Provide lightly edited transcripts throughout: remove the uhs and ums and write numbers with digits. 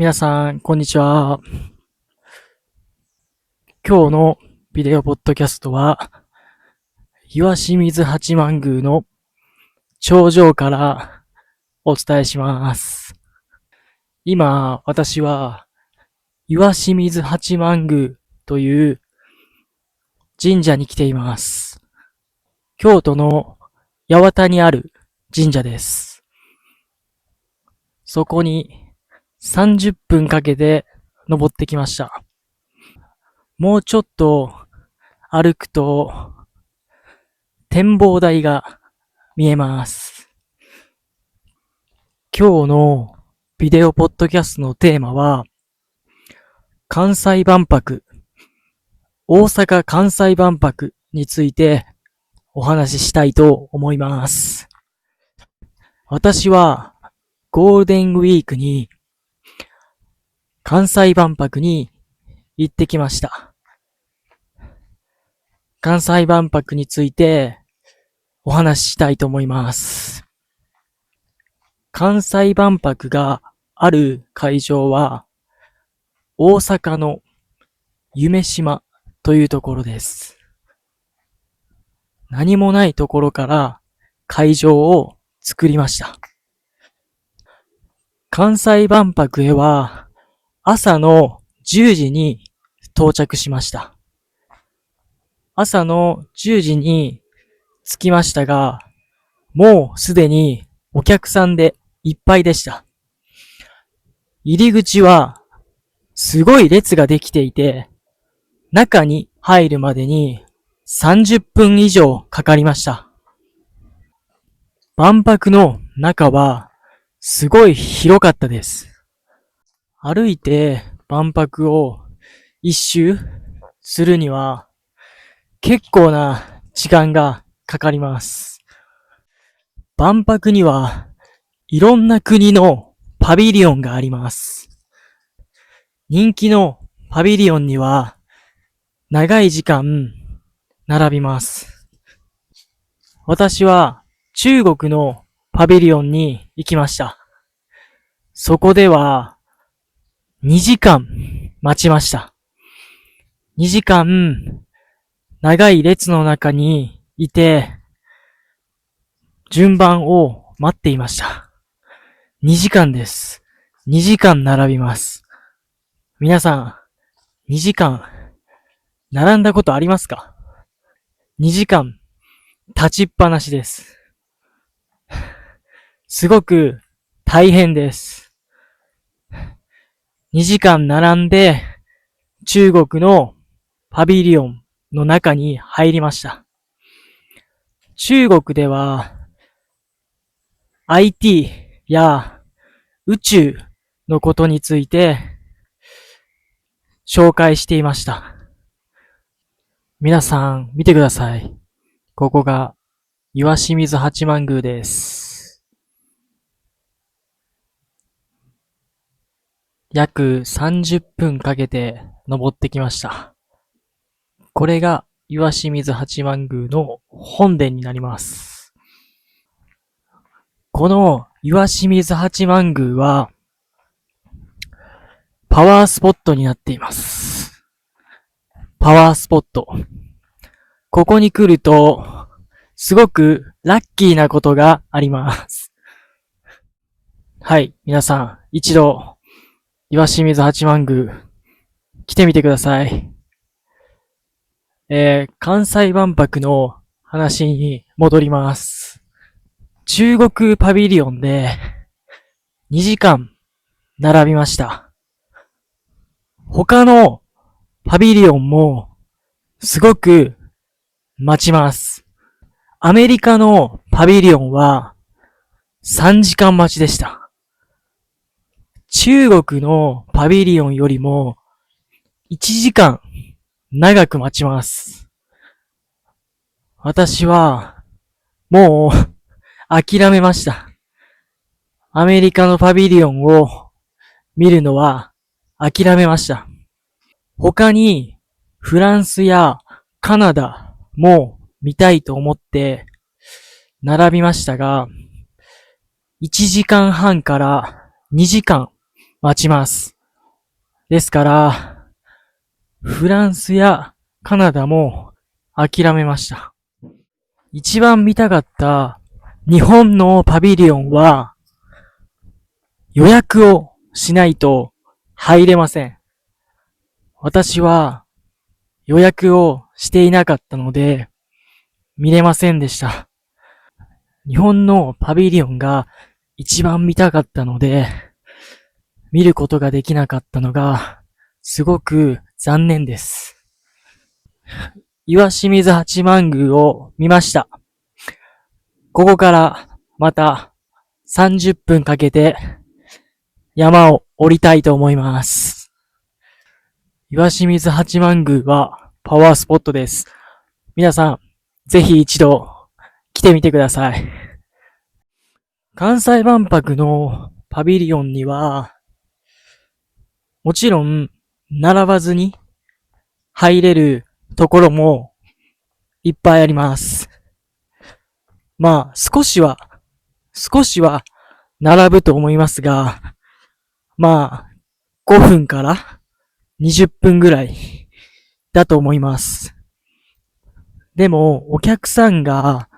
皆さん、こんにちは。今日のビデオポッドキャストは、岩清水八幡宮の頂上からお伝えします。今、私は、岩清水八幡宮という神社に来ています。京都の八幡にある神社です。そこに30分かけて登ってきました。もうちょっと歩くと展望台が見えます。今日のビデオポッドキャストのテーマは、関西万博、大阪・関西万博についてお話ししたいと思います。私はゴールデンウィークに関西万博に行ってきました。関西万博についてお話ししたいと思います。関西万博がある会場は大阪の夢洲というところです。何もないところから会場を作りました。関西万博へは朝の10時に到着しました。朝の10時に着きましたが、もうすでにお客さんでいっぱいでした。入り口はすごい列ができていて、中に入るまでに30分以上かかりました。万博の中はすごい広かったです。歩いて万博を一周するには結構な時間がかかります。万博にはいろんな国のパビリオンがあります。人気のパビリオンには長い時間並びます。私は中国のパビリオンに行きました。そこでは2時間待ちました。2時間長い列の中にいて順番を待っていました。2時間です。2時間並びます。皆さん、2時間並んだことありますか？ 2 時間立ちっぱなしです。すごく大変です。2時間並んで中国のパビリオンの中に入りました。中国では IT や宇宙のことについて紹介していました。皆さん見てください。ここが岩清水八幡宮です。約30分かけて登ってきました。これが岩清水八幡宮の本殿になります。この岩清水八幡宮はパワースポットになっています。パワースポット。ここに来るとすごくラッキーなことがあります。はい、皆さん一度岩清水八幡宮来てみてください。関西万博の話に戻ります。中国パビリオンで2時間並びました。他のパビリオンもすごく待ちます。アメリカのパビリオンは3時間待ちでした。中国のパビリオンよりも1時間長く待ちます。私はもう諦めました。アメリカのパビリオンを見るのは諦めました。他にフランスやカナダも見たいと思って並びましたが、1時間半から2時間待ちます。ですから、フランスやカナダも諦めました。一番見たかった日本のパビリオンは予約をしないと入れません。私は予約をしていなかったので見れませんでした。日本のパビリオンが一番見たかったので見ることができなかったのがすごく残念です。岩清水八幡宮を見ました。ここからまた30分かけて山を降りたいと思います。岩清水八幡宮はパワースポットです。皆さん、ぜひ一度来てみてください。関西万博のパビリオンには、もちろん並ばずに入れるところもいっぱいあります。まあ、少しは並ぶと思いますが、まあ、5分から20分ぐらいだと思います。でも、お客さんが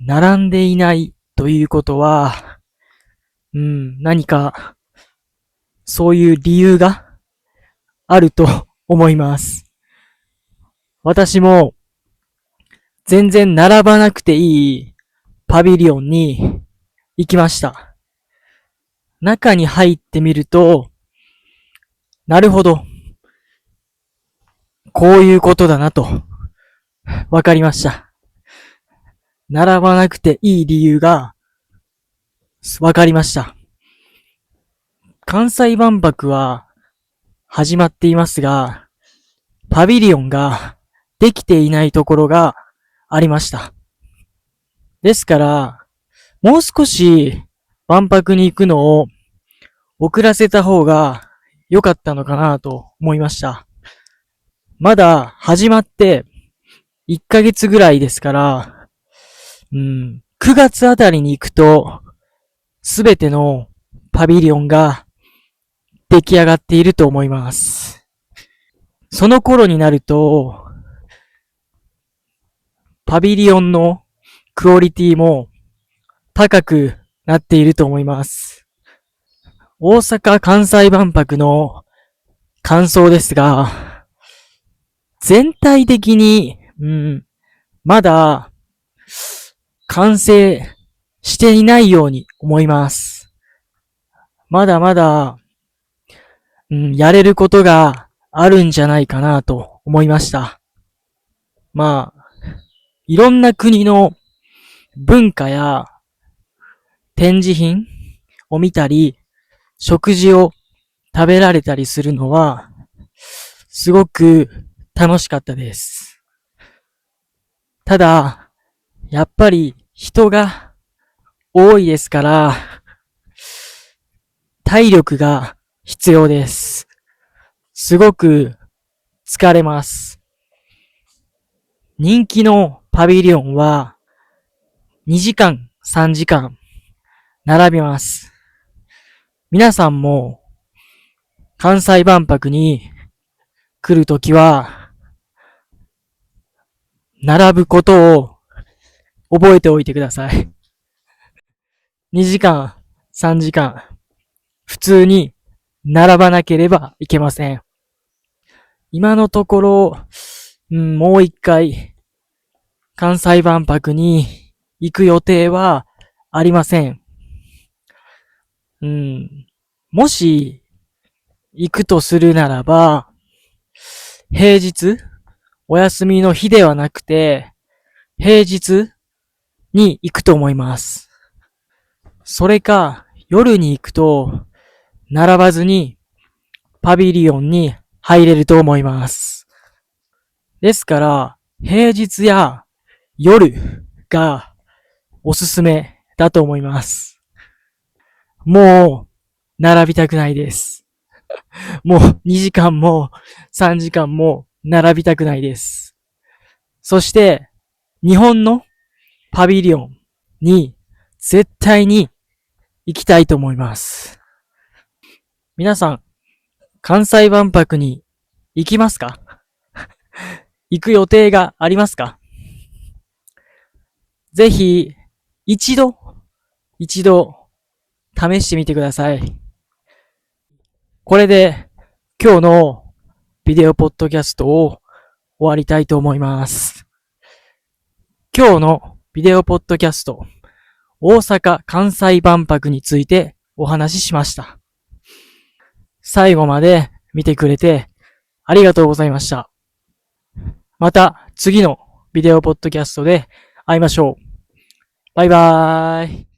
並んでいないということは、何かそういう理由があると思います。私も全然並ばなくていいパビリオンに行きました。中に入ってみると、なるほど。こういうことだなと、わかりました。並ばなくていい理由が、わかりました。関西万博は始まっていますが、パビリオンができていないところがありました。ですから、もう少し万博に行くのを遅らせた方が良かったのかなと思いました。まだ始まって1ヶ月ぐらいですから、9月あたりに行くと、すべてのパビリオンが出来上がっていると思います。その頃になると、パビリオンのクオリティも高くなっていると思います。大阪・関西万博の感想ですが、全体的に、まだ完成していないように思います。まだまだ、やれることがあるんじゃないかなと思いました。まあ、いろんな国の文化や展示品を見たり、食事を食べられたりするのは、すごく楽しかったです。ただ、やっぱり人が多いですから、体力が必要です。すごく疲れます。人気のパビリオンは2時間、3時間並びます。皆さんも関西万博に来るときは並ぶことを覚えておいてください。2時間、3時間普通に並ばなければいけません。今のところ、もう一回関西万博に行く予定はありません。もし行くとするならば、平日、お休みの日ではなくて、平日に行くと思います。それか、夜に行くと、並ばずにパビリオンに入れると思います。ですから、平日や夜がおすすめだと思います。もう、並びたくないです。もう2時間も3時間も並びたくないです。そして、日本のパビリオンに絶対に行きたいと思います。皆さん、関西万博に行きますか？行く予定がありますか？ぜひ、一度、試してみてください。これで、今日のビデオポッドキャストを終わりたいと思います。今日のビデオポッドキャスト、大阪・関西万博についてお話ししました。最後まで見てくれてありがとうございました。また次のビデオポッドキャストで会いましょう。バイバーイ。